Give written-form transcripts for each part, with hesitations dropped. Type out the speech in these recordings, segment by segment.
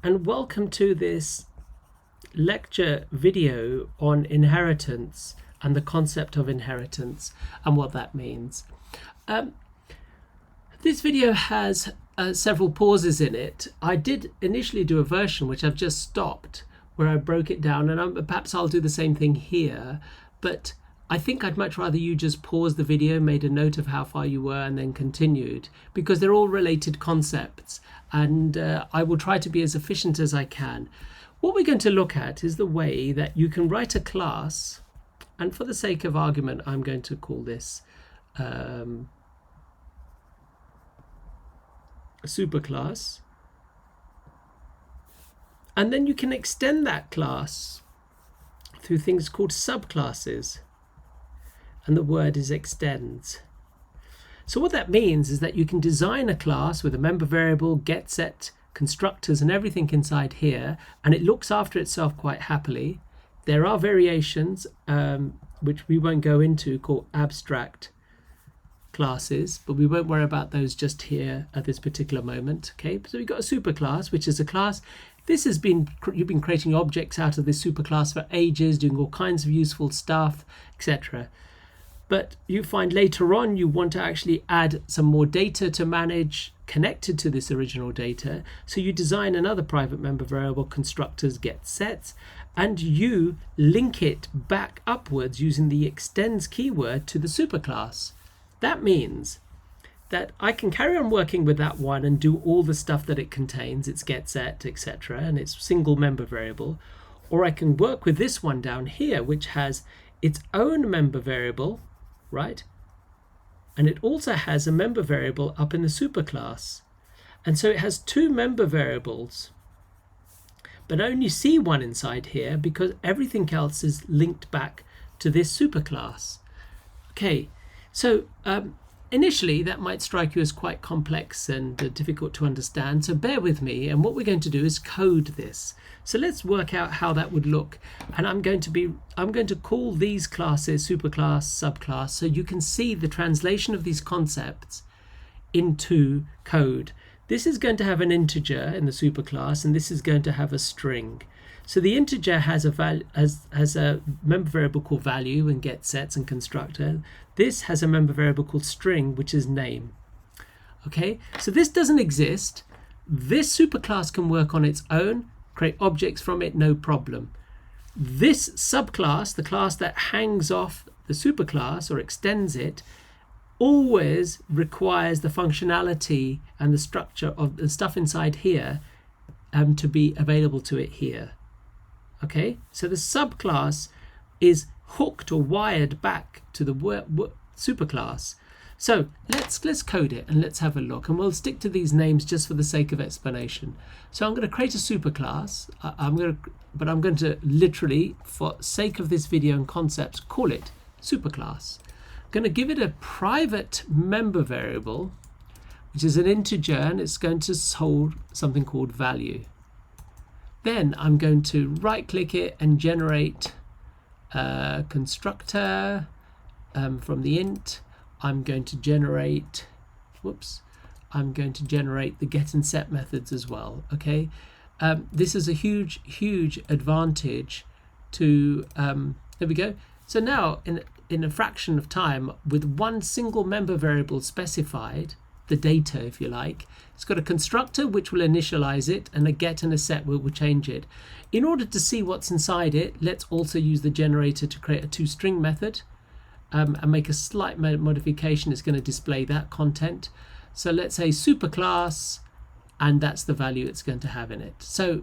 and welcome to this lecture video on inheritance and the concept of inheritance and what that means. This video has several pauses in it. I did initially do a version which I've just stopped where I broke it down, and perhaps I'll do the same thing here, but I think I'd much rather you just pause the video, made a note of how far you were, and then continued, because they're all related concepts, and I will try to be as efficient as I can. What we're going to look at is the way that you can write a class, and for the sake of argument, I'm going to call this a superclass, and then you can extend that class through things called subclasses. And the word is extends. So what that means is that you can design a class with a member variable, get set, constructors, and everything inside here, and it looks after itself quite happily. There are variations, which we won't go into, called abstract classes, but we won't worry about those just here at this particular moment. Okay, so we've got a superclass, which is a class. This has been, you've been creating objects out of this superclass for ages, doing all kinds of useful stuff, etc. But you find later on you want to actually add some more data to manage connected to this original data. So you design another private member variable, constructors, get sets, and you link it back upwards using the extends keyword to the superclass. That means that I can carry on working with that one and do all the stuff that it contains, its get set, etc., and its single member variable, or I can work with this one down here, which has its own member variable, right? And it also has a member variable up in the superclass. And so it has two member variables, but I only see one inside here because everything else is linked back to this superclass. Okay, so initially that might strike you as quite complex and difficult to understand, so bear with me, and what we're going to do is code this. So let's work out how that would look, and I'm going to call these classes superclass, subclass, so you can see the translation of these concepts into code. This is going to have an integer in the superclass, and this is going to have a string. So the integer has a member variable called value and get sets and constructor. This has a member variable called string, which is name. Okay, so this doesn't exist. This superclass can work on its own, create objects from it, no problem. This subclass, the class that hangs off the superclass or extends it, always requires the functionality and the structure of the stuff inside here to be available to it here. Okay, so the subclass is hooked or wired back to the superclass. So let's code it and let's have a look, and we'll stick to these names just for the sake of explanation. So I'm going to create a superclass. I'm going to literally, for sake of this video and concepts, call it superclass. I'm going to give it a private member variable, which is an integer, and it's going to hold something called value. Then I'm going to right click it and generate a constructor from the int. I'm going to generate the get and set methods as well. Okay, this is a huge advantage to there we go. So now in a fraction of time, with one single member variable specified, the data, if you like, it's got a constructor which will initialize it, and a get and a set will change it. In order to see what's inside it, let's also use the generator to create a toString method and make a slight modification. It's going to display that content. So let's say superclass, and that's the value it's going to have in it. So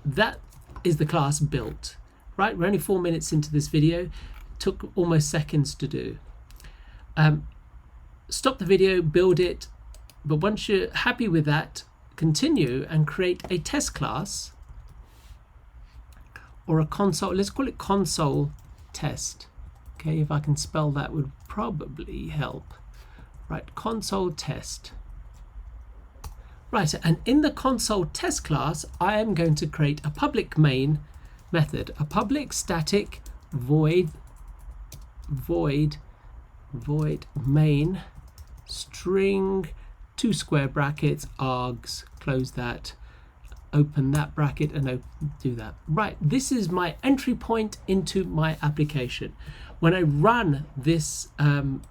that is the class built. Right, we're only 4 minutes into this video. It took almost seconds to do. Stop the video, build it, but once you're happy with that, continue and create a test class or a console. Let's call it console test. Okay, if I can spell that would probably help. Right, console test. Right, and in the console test class, I am going to create a public main method, a public static void main string 2 square brackets args, close that, open that bracket and do that. Right, this is my entry point into my application. When I run this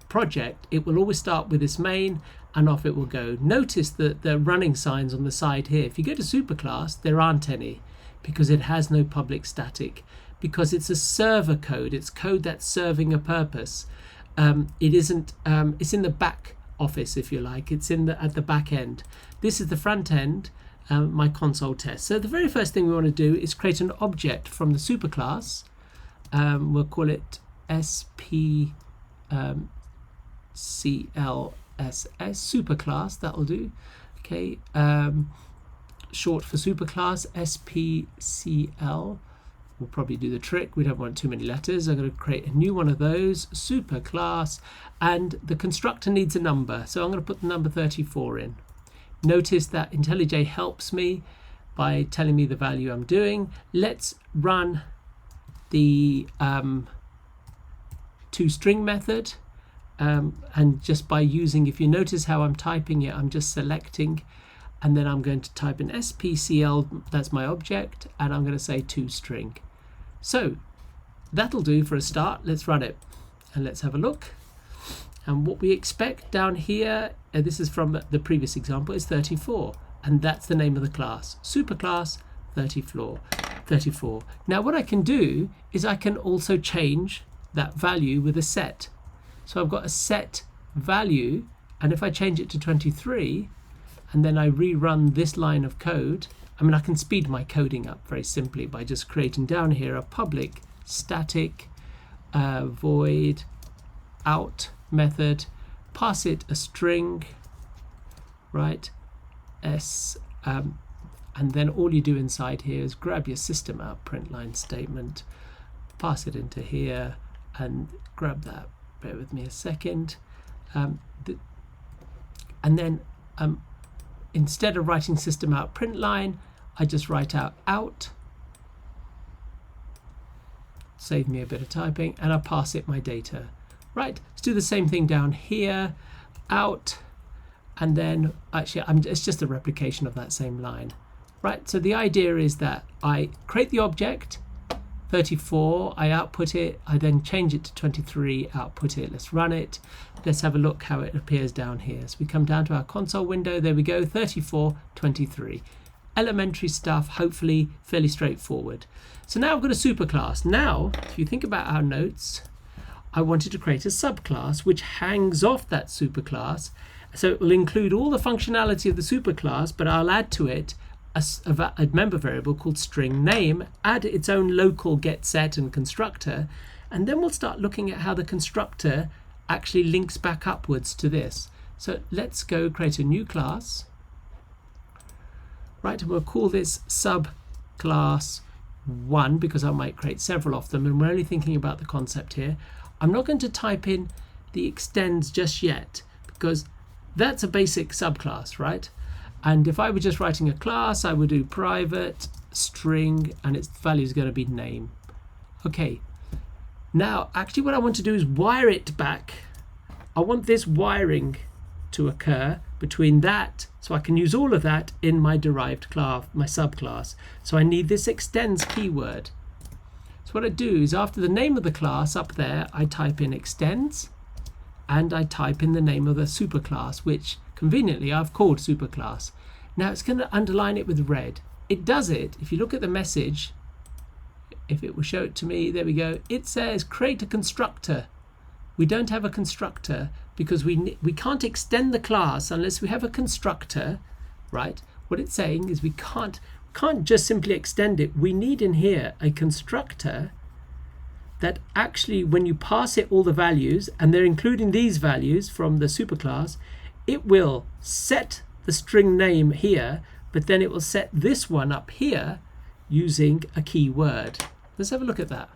project, it will always start with this main and off it will go. Notice that the running signs on the side here. If you go to superclass, there aren't any because it has no public static, because it's a server code. It's code that's serving a purpose. It isn't. It's in the back office, if you like. It's at the back end. This is the front end. My console test. So the very first thing we want to do is create an object from the superclass. We'll call it SPCLSS superclass. That'll do. Okay. Short for superclass, SPCL. Will probably do the trick. We don't want too many letters. I'm going to create a new one of those, superclass, and the constructor needs a number. So I'm going to put the number 34 in. Notice that IntelliJ helps me by telling me the value I'm doing. Let's run the toString method. And just by using, if you notice how I'm typing it, I'm just selecting, and then I'm going to type in SPCL, that's my object, and I'm going to say toString. So that'll do for a start. Let's run it and let's have a look. And what we expect down here, this is from the previous example, is 34, and that's the name of the class, superclass 34. Now what I can do is I can also change that value with a set. So I've got a set value, and if I change it to 23 and then I rerun this line of code, I mean, I can speed my coding up very simply by just creating down here a public static void out method, pass it a string, right, and then all you do inside here is grab your system out print line statement, pass it into here, and grab that. Bear with me a second. And then instead of writing system out print line, I just write out, save me a bit of typing, and I pass it my data. Right, let's do the same thing down here, out, and then actually it's just a replication of that same line. Right, so the idea is that I create the object, 34, I output it, I then change it to 23, output it. Let's run it. Let's have a look how it appears down here. So we come down to our console window, there we go, 34, 23. Elementary stuff, hopefully fairly straightforward. So now I've got a superclass. Now, if you think about our notes, I wanted to create a subclass which hangs off that superclass. So it will include all the functionality of the superclass, but I'll add to it a member variable called string name, add its own local get set and constructor, and then we'll start looking at how the constructor actually links back upwards to this. So let's go create a new class. Right, and we'll call this subclass 1 because I might create several of them, and we're only thinking about the concept here. I'm not going to type in the extends just yet because that's a basic subclass, right? And if I were just writing a class, I would do private string and its value is going to be name. Okay, now actually what I want to do is wire it back. I want this wiring to occur between that, so I can use all of that in my derived class, my subclass. So I need this extends keyword. So what I do is after the name of the class up there, I type in extends and I type in the name of the superclass, which conveniently I've called superclass. Now it's going to underline it with red. It does it, if you look at the message, if it will show it to me, there we go, it says create a constructor. We don't have a constructor because we can't extend the class unless we have a constructor, right? What it's saying is we can't just simply extend it. We need in here a constructor that actually when you pass it all the values, and they're including these values from the superclass, it will set the string name here, but then it will set this one up here using a keyword. Let's have a look at that.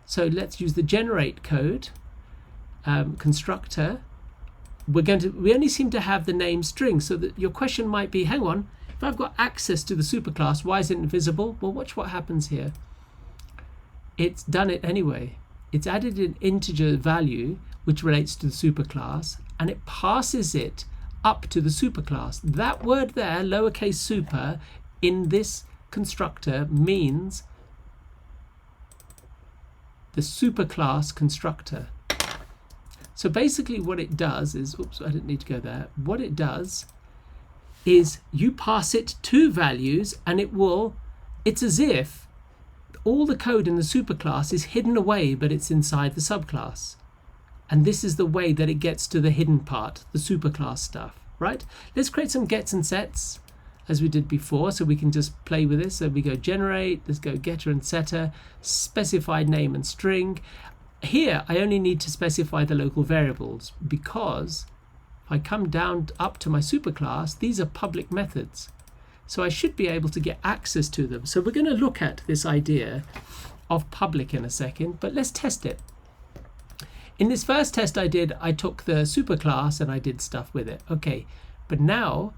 So let's use the generate code constructor. We only seem to have the name string, so that your question might be, hang on, if I've got access to the superclass, why is it invisible? Well, watch what happens here. It's done it anyway. It's added an integer value which relates to the superclass, and it passes it up to the superclass. That word there, lowercase super, in this constructor means the superclass constructor. So basically what it does is, oops, I didn't need to go there. What it does is you pass it two values and it's as if all the code in the superclass is hidden away, but it's inside the subclass. And this is the way that it gets to the hidden part, the superclass stuff, right? Let's create some gets and sets as we did before, so we can just play with this. So we go generate, let's go getter and setter, specified name and string. Here, I only need to specify the local variables because if I come down up to my superclass, these are public methods. So I should be able to get access to them. So we're going to look at this idea of public in a second, but let's test it. In this first test I took the superclass and I did stuff with it. Okay, but now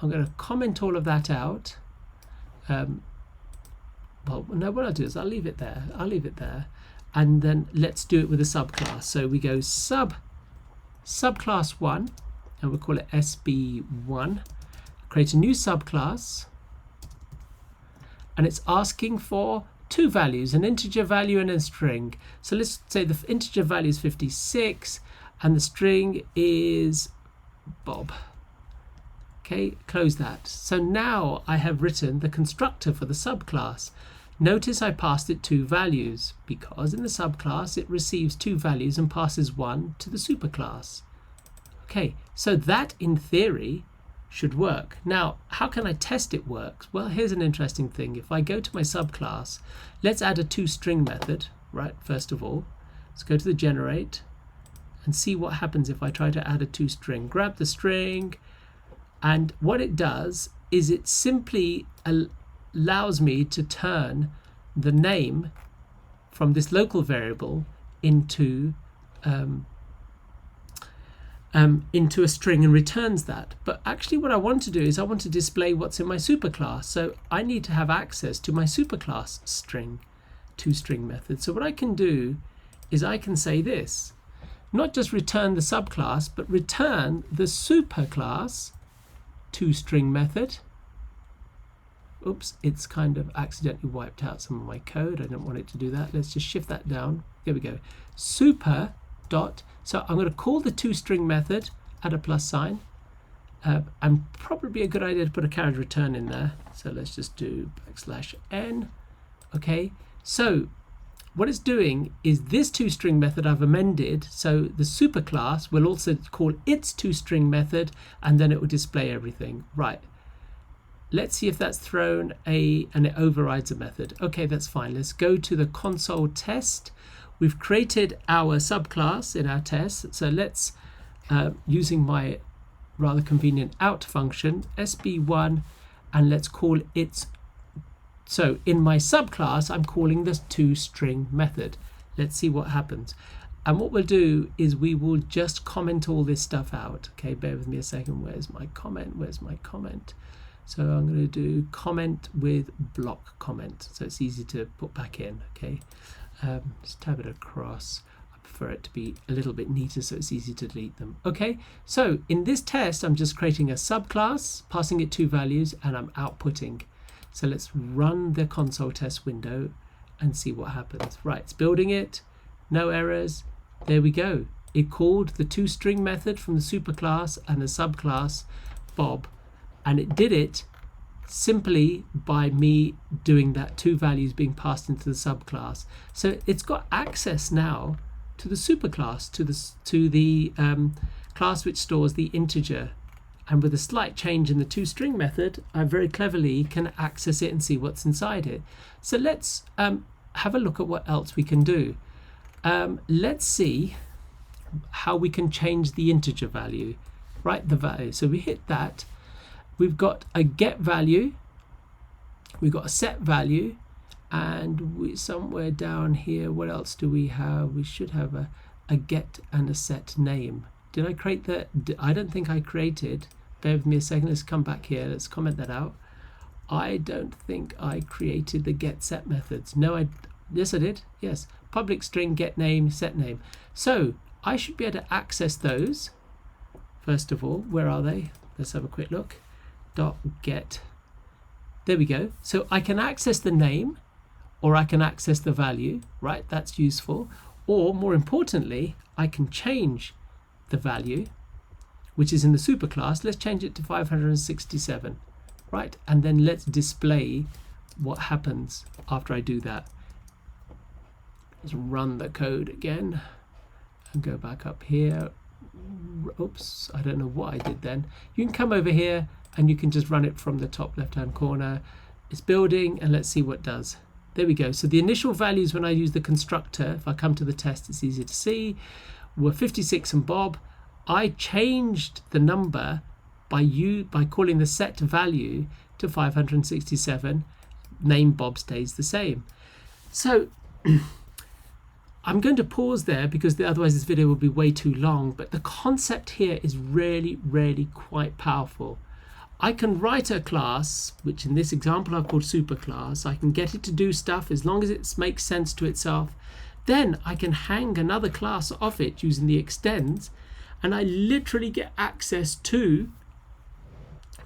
I'm going to comment all of that out. Well, no, what I'll do is I'll leave it there. And then let's do it with a subclass. So we go subclass 1, and we'll call it SB1. Create a new subclass, and it's asking for two values, an integer value and a string. So let's say the integer value is 56 and the string is Bob. Okay, close that. So now I have written the constructor for the subclass. Notice I passed it two values because in the subclass it receives two values and passes one to the superclass. Okay, so that in theory should work. Now, how can I test it works? Well, here's an interesting thing. If I go to my subclass, let's add a toString method, right? First of all, let's go to the generate and see what happens if I try to add a toString. Grab the string, and what it does is it simply allows me to turn the name from this local variable into a string and returns that. But actually what I want to do is I want to display what's in my superclass. So I need to have access to my superclass string, toString method. So what I can do is I can say this, not just return the subclass, but return the superclass toString method. Oops, it's kind of accidentally wiped out some of my code. I don't want it to do that. Let's just shift that down. There we go. Super dot. So I'm going to call the toString method, add a plus sign, and probably a good idea to put a carriage return in there. So let's just do \n. Okay, so what it's doing is this toString method I've amended, so the superclass will also call its toString method, and then it will display everything. Right. Let's see if that's thrown and it overrides a method. Okay, that's fine. Let's go to the console test. We've created our subclass in our test. So let's, using my rather convenient out function, SB1, and let's call its. So in my subclass, I'm calling this toString method. Let's see what happens. And what we'll do is we will just comment all this stuff out. Okay, bear with me a second. Where's my comment? Where's my comment? So I'm going to do comment with block comment, so it's easy to put back in. Okay, just tab it across. I prefer it to be a little bit neater so it's easy to delete them. Okay, so in this test I'm just creating a subclass, passing it two values, and I'm outputting. So let's run the console test window and see what happens. Right, it's building it, no errors. There we go. It called the toString method from the superclass and the subclass Bob. And it did it simply by me doing that two values being passed into the subclass. So it's got access now to the superclass, to the class which stores the integer. And with a slight change in the toString method, I very cleverly can access it and see what's inside it. So let's have a look at what else we can do. Let's see how we can change the integer value, right? The value. So we hit that. We've got a get value, we've got a set value, and somewhere down here, what else do we have? We should have a get and a set name. Did I create that? I don't think I created. Bear with me a second. Let's come back here. Let's comment that out. I don't think I created the get set methods. No, yes, I did. Yes, public string, get name, set name. So I should be able to access those. First of all, where are they? Let's have a quick look. Get. There we go. So I can access the name, or I can access the value, right? That's useful. Or more importantly, I can change the value, which is in the superclass. Let's change it to 567, right? And then let's display what happens after I do that. Let's run the code again and go back up here. Oops, I don't know what I did then. You can come over here and you can just run it from the top left-hand corner. It's building, and let's see what it does. There we go. So the initial values when I use the constructor, if I come to the test, it's easy to see, were 56 and Bob. I changed the number by calling the set value to 567. Name Bob stays the same. So I'm going to pause there because otherwise this video will be way too long, but the concept here is really, really quite powerful. I can write a class, which in this example I've called superclass. I can get it to do stuff as long as it makes sense to itself. Then I can hang another class off it using the extends, and I literally get access to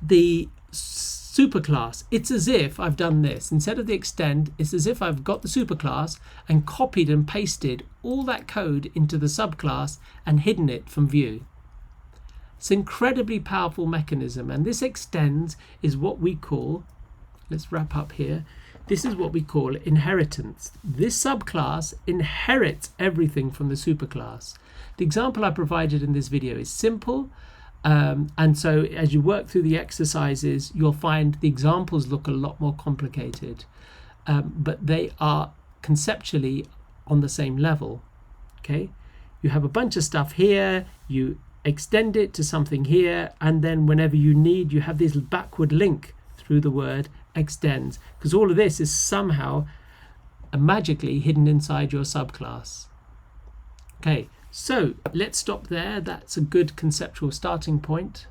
the superclass. It's as if I've done this. Instead of the extend, it's as if I've got the superclass and copied and pasted all that code into the subclass and hidden it from view. It's an incredibly powerful mechanism, and this extends is what we call, let's wrap up here, this is what we call inheritance. This subclass inherits everything from the superclass. The example I provided in this video is simple, and so as you work through the exercises, you'll find the examples look a lot more complicated, but they are conceptually on the same level. Okay, you have a bunch of stuff here, you extend it to something here, and then whenever you need, you have this backward link through the word extends, because all of this is somehow magically hidden inside your subclass. Okay, so let's stop there. That's a good conceptual starting point.